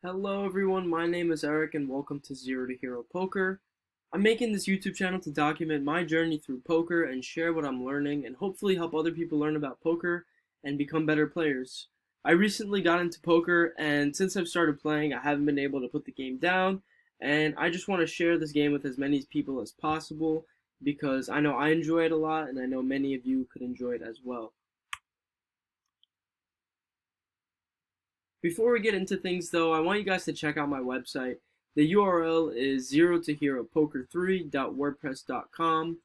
Hello everyone, my name is Eric and welcome to Zero to Hero Poker. I'm making this YouTube channel to document my journey through poker and share what I'm learning and hopefully help other people learn about poker and become better players. I recently got into poker and since I've started playing I haven't been able to put the game down, and I just want to share this game with as many people as possible because I know I enjoy it a lot and I know many of you could enjoy it as well. Before we get into things though, I want you guys to check out my website. The URL is zerotoheropoker3.wordpress.com.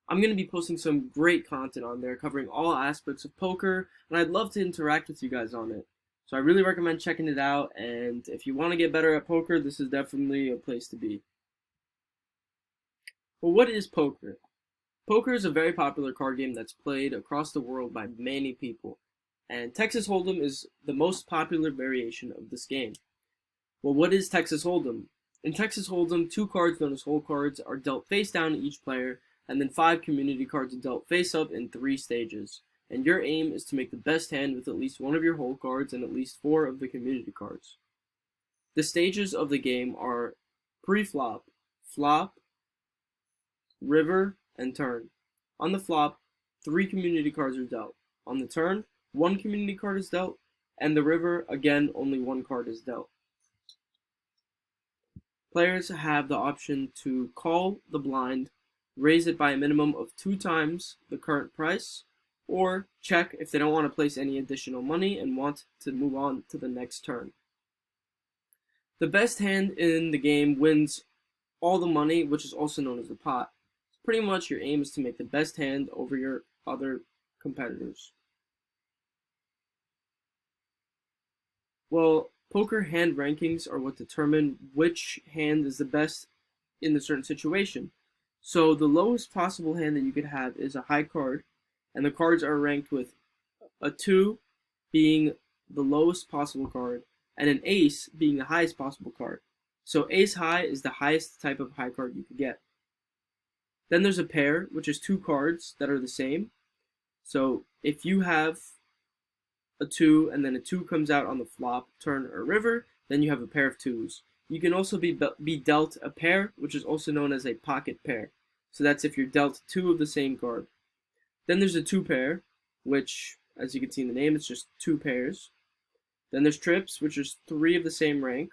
I'm going to be posting some great content on there covering all aspects of poker, and I'd love to interact with you guys on it. So I really recommend checking it out, and if you want to get better at poker, this is definitely a place to be. Well, what is poker? Poker is a very popular card game that's played across the world by many people, and Texas Hold'em is the most popular variation of this game. Well, what is Texas Hold'em? In Texas Hold'em, two cards known as hole cards are dealt face down to each player, and then five community cards are dealt face up in 3 stages. And your aim is to make the best hand with at least one of your hole cards and at least 4 of the community cards. The stages of the game are pre-flop, flop, river, and turn. On the flop, 3 community cards are dealt. On the turn, 1 community card is dealt, and the river, again, only 1 card is dealt. Players have the option to call the blind, raise it by a minimum of 2 times the current price, or check if they don't want to place any additional money and want to move on to the next turn. The best hand in the game wins all the money, which is also known as the pot. Pretty much your aim is to make the best hand over your other competitors. Well, poker hand rankings are what determine which hand is the best in a certain situation. So the lowest possible hand that you could have is a high card, and the cards are ranked with a 2 being the lowest possible card, and an ace being the highest possible card. So ace high is the highest type of high card you could get. Then there's a pair, which is 2 cards that are the same. So if you have a 2 and then a 2 comes out on the flop, turn, or river, then you have a pair of 2s. You can also be dealt a pair, which is also known as a pocket pair. So that's if you're dealt 2 of the same card. Then there's a 2 pair, which, as you can see in the name, it's just 2 pairs. Then there's trips, which is 3 of the same rank.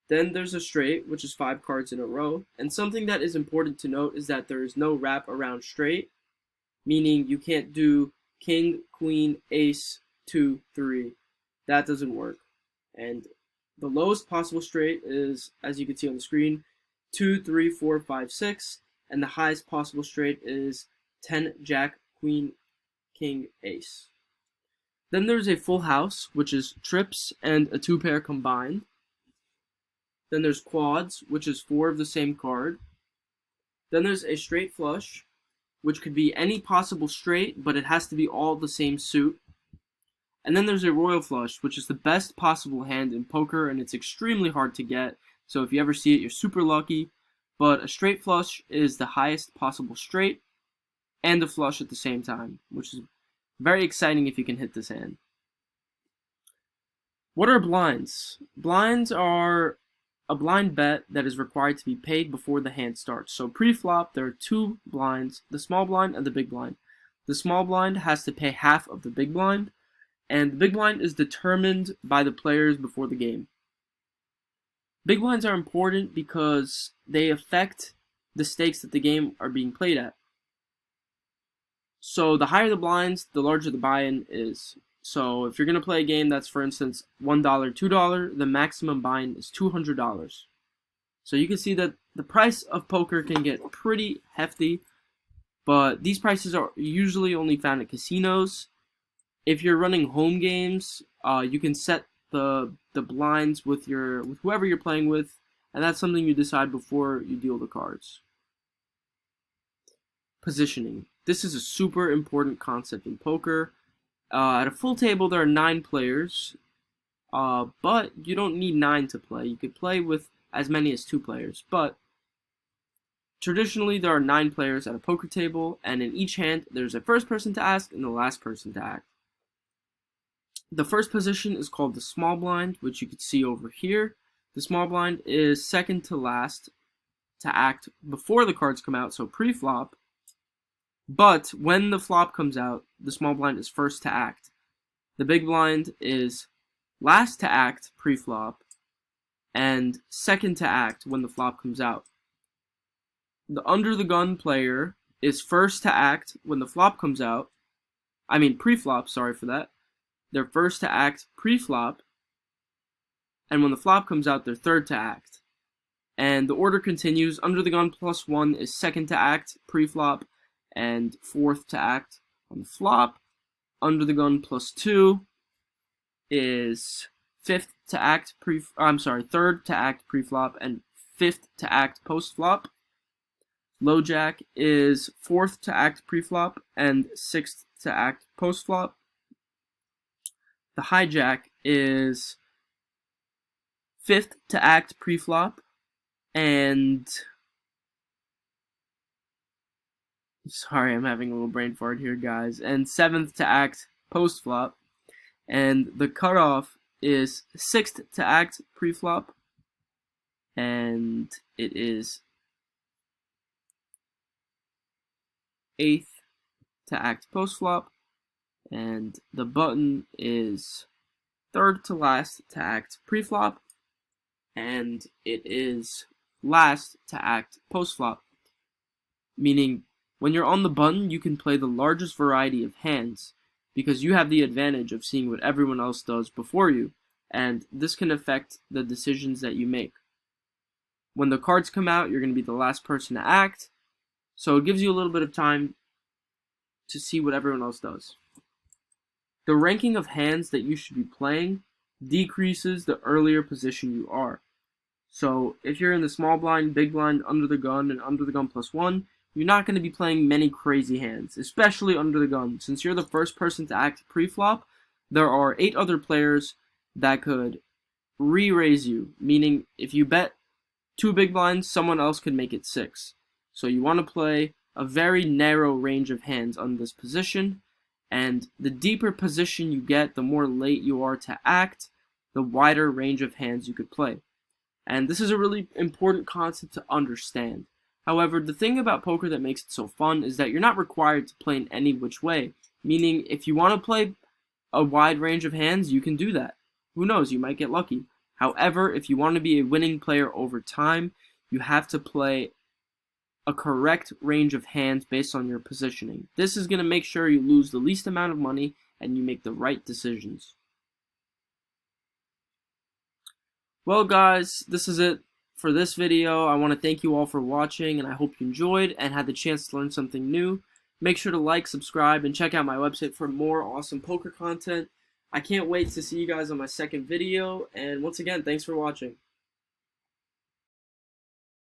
Then there's a straight, which is 5 cards in a row. And something that is important to note is that there is no wrap around straight, meaning you can't do king, queen, ace, 2, 3. That doesn't work. And the lowest possible straight is, as you can see on the screen, 2, 3, 4, 5, 6. And the highest possible straight is 10, jack, queen, king, ace. Then there's a full house, which is trips and a 2 pair combined. Then there's quads, which is 4 of the same card. Then there's a straight flush, which could be any possible straight, but it has to be all the same suit. And then there's a royal flush, which is the best possible hand in poker, and it's extremely hard to get. So if you ever see it, you're super lucky. But a straight flush is the highest possible straight and a flush at the same time, which is very exciting if you can hit this hand. What are blinds? Blinds are a blind bet that is required to be paid before the hand starts. So pre-flop, there are 2 blinds, the small blind and the big blind. The small blind has to pay half of the big blind, and the big blind is determined by the players before the game. Big blinds are important because they affect the stakes that the game are being played at. So the higher the blinds, the larger the buy-in is. So if you're going to play a game that's, for instance, $1, $2, the maximum buy-in is $200. So you can see that the price of poker can get pretty hefty, but these prices are usually only found at casinos. If you're running home games, you can set the blinds with whoever you're playing with, and that's something you decide before you deal the cards. Positioning. This is a super important concept in poker. At a full table, there are 9 players, but you don't need 9 to play. You could play with as many as 2 players, but traditionally there are 9 players at a poker table, and in each hand, there's a first person to ask and the last person to act. The first position is called the small blind, which you can see over here. The small blind is second to last to act before the cards come out, so pre-flop. But when the flop comes out, the small blind is first to act. The big blind is last to act pre-flop and second to act when the flop comes out. The under the gun player is first to act when the flop comes out. I mean pre-flop, sorry for that. They're first to act pre-flop, and when the flop comes out, they're third to act. And the order continues. Under the gun +1 is second to act pre-flop and fourth to act on the flop. Under the gun +2 is third to act pre-flop and fifth to act post-flop. Low jack is fourth to act pre-flop and sixth to act post-flop. The hijack is fifth to act pre-flop and sorry, I'm having a little brain fart here, guys. And seventh to act post-flop. And the cutoff is sixth to act pre-flop, and it is eighth to act post-flop, and the button is third to last to act pre-flop, and it is last to act post-flop, meaning when you're on the button, you can play the largest variety of hands because you have the advantage of seeing what everyone else does before you, and this can affect the decisions that you make. When the cards come out, you're going to be the last person to act, so it gives you a little bit of time to see what everyone else does. The ranking of hands that you should be playing decreases the earlier position you are. So if you're in the small blind, big blind, under the gun, and under the gun +1, you're not going to be playing many crazy hands, especially under the gun. Since you're the first person to act pre-flop, there are 8 other players that could re-raise you, meaning if you bet 2 big blinds, someone else could make it 6. So you want to play a very narrow range of hands on this position, and the deeper position you get, the more late you are to act, the wider range of hands you could play. And this is a really important concept to understand. However, the thing about poker that makes it so fun is that you're not required to play in any which way, meaning if you want to play a wide range of hands, you can do that. Who knows, you might get lucky. However, if you want to be a winning player over time, you have to play a correct range of hands based on your positioning. This is going to make sure you lose the least amount of money and you make the right decisions. Well, guys, this is it for this video. I want to thank you all for watching, and I hope you enjoyed and had the chance to learn something new. Make sure to like, subscribe, and check out my website for more awesome poker content. I can't wait to see you guys on my second video, and once again, thanks for watching.